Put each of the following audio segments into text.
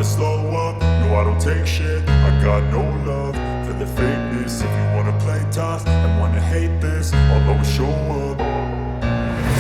slow up, no I don't take shit. I got no love for the fakeness. If you wanna play tough and wanna hate this, I'll always show up.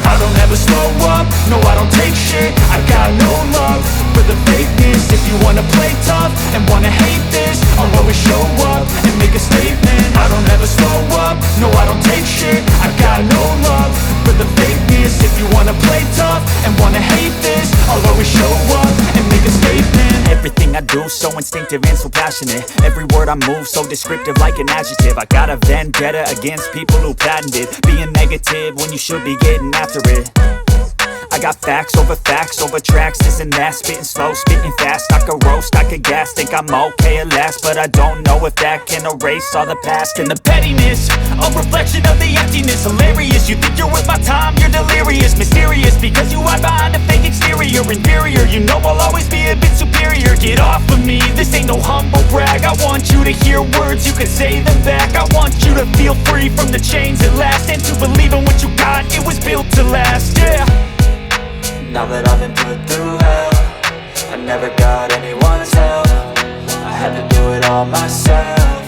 I don't ever slow up, no I don't take shit. I got no love for the fakeness. If you wanna play tough and wanna hate this, I'll always show up and make a statement. I don't ever slow up, no I don't take shit. I got no love for the fakeness. If you wanna play tough and wanna hate this, I'll always show up and make a statement. Everything I do so instinctive and so passionate. Every word I move so descriptive like an adjective. I got a vendetta against people who patented being negative when you should be getting after it. I got facts over tracks, this and that. Spitting slow, spitting fast, I could roast, I could gas. Think I'm okay at last, but I don't know if that can erase all the past. And the pettiness, a reflection of the emptiness. Hilarious, you think you're worth my time, you're delirious. Mysterious, because you hide behind a fake exterior. Inferior, you know I'll always be a bit superior. Get off of me, this ain't no humble brag. I want you to hear words, you can say them back. I want you to feel free from the chains at last, and to believe in what you got, it was built to last, yeah. Now that I've been put through hell, I never got anyone's help. I had to do it all myself.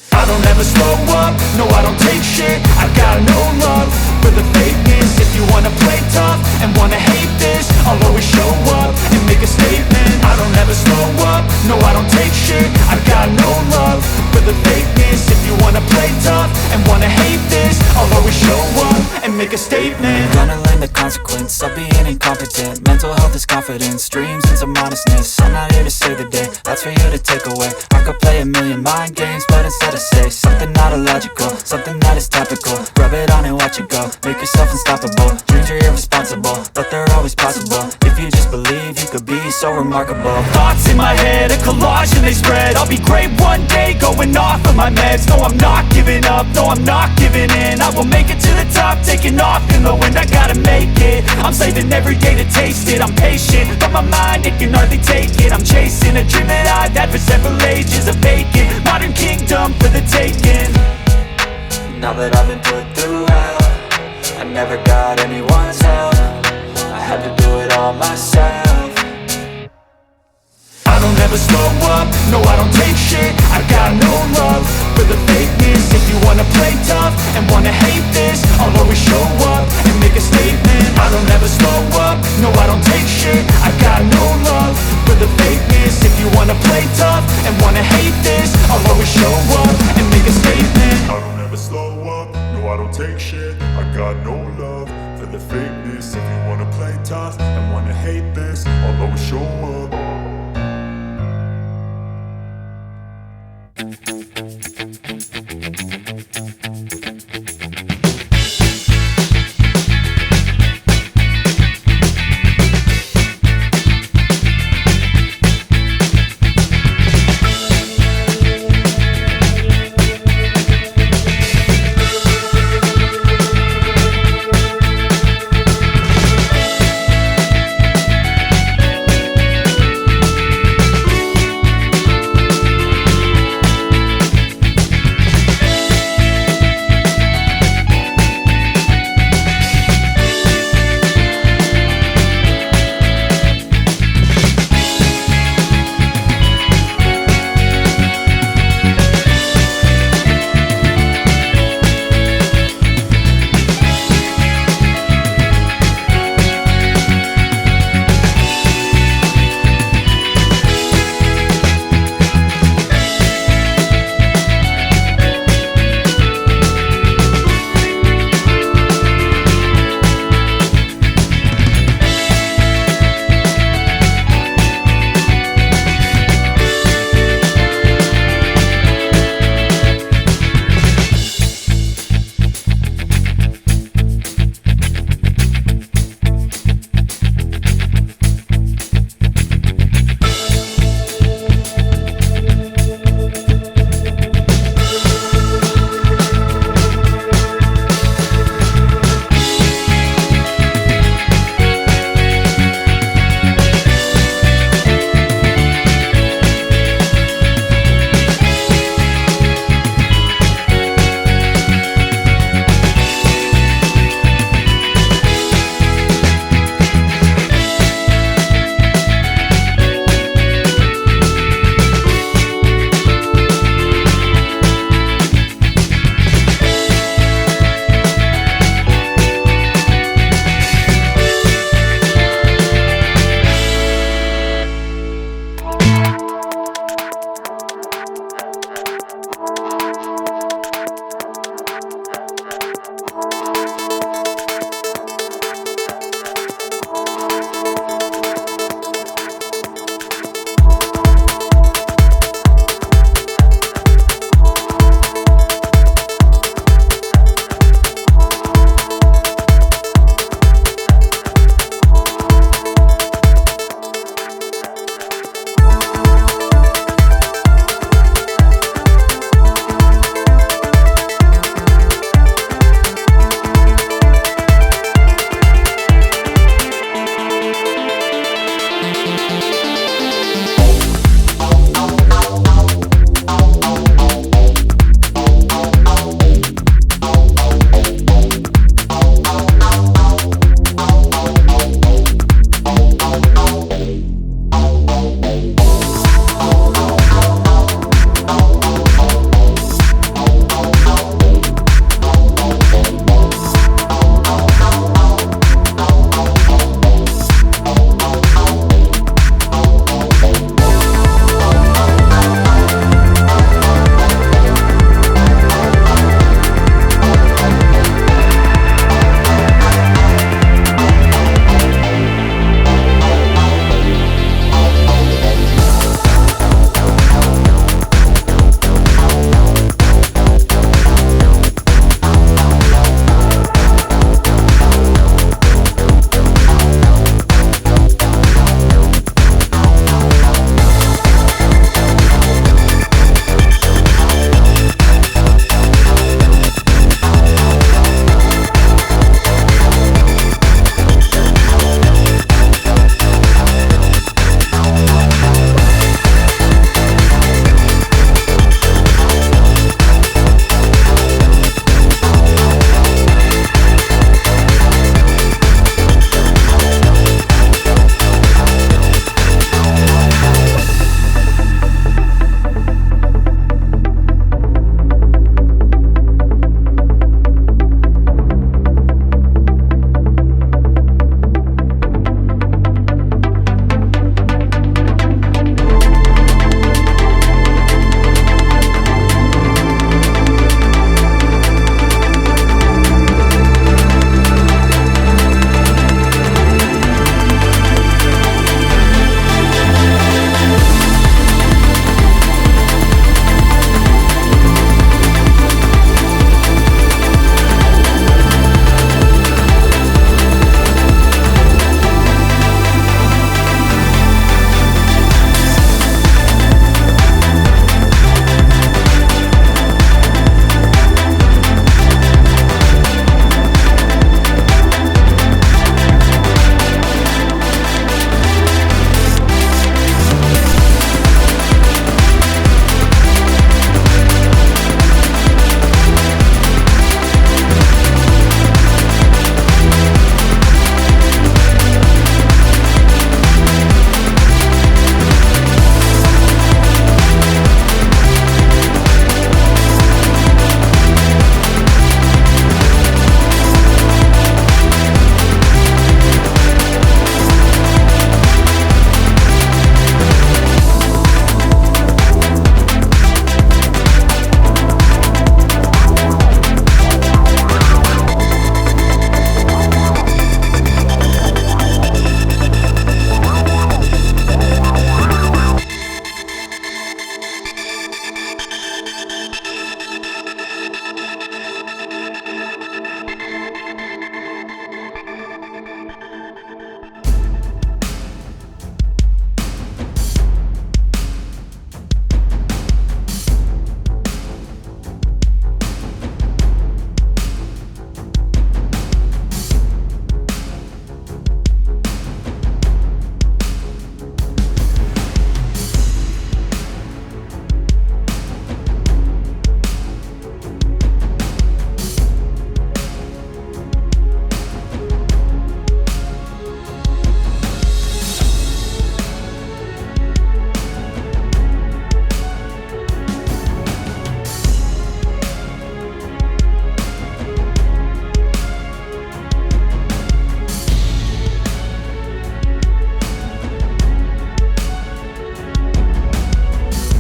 I don't ever slow up, no I don't take shit. I got no love for the fakeness. If you wanna play tough and wanna hate this, I'll always show up and make a statement. I don't ever slow up, no I don't take shit. I got no love for the fakeness. If you wanna play tough and wanna hate this, I'll always show up and make a statement. Gonna learn the consequence of being incompetent. Mental health is confidence, dreams and some honestness. I'm not here to save the day, that's for you to take away. I could play a million mind games, but instead I say something not illogical, something that is topical. Rub it on and watch it go, make yourself unstoppable. Dreams are irresponsible, but they're always possible. If you just believe, you could be so remarkable. Thoughts in my head, a collage and they spread. I'll be great one day, going off of my meds. No, I'm not giving up, no, I'm not giving in. I will make it to the top, taking off in the wind. I gotta make it, I'm saving every day to taste it. I'm patient, but my mind, it can hardly take it. I'm chasing a dream that I've had for several ages. A vacant, modern kingdom for the taking. Now that I've been put through hell, I never got anyone's help. I had to do it all myself. I don't ever slow up, no I don't take shit. I got no love for the fakeness. If you wanna play tough and wanna hate this, I'll always show up and make a statement. I don't ever slow up, no I don't take shit. I got no love for the fakeness. If you wanna play tough and wanna hate this, I'll always show up and make a statement. I don't ever slow up, no I don't take shit. I got no love for the fakeness. If you wanna play tough and wanna hate this, I'll always show up.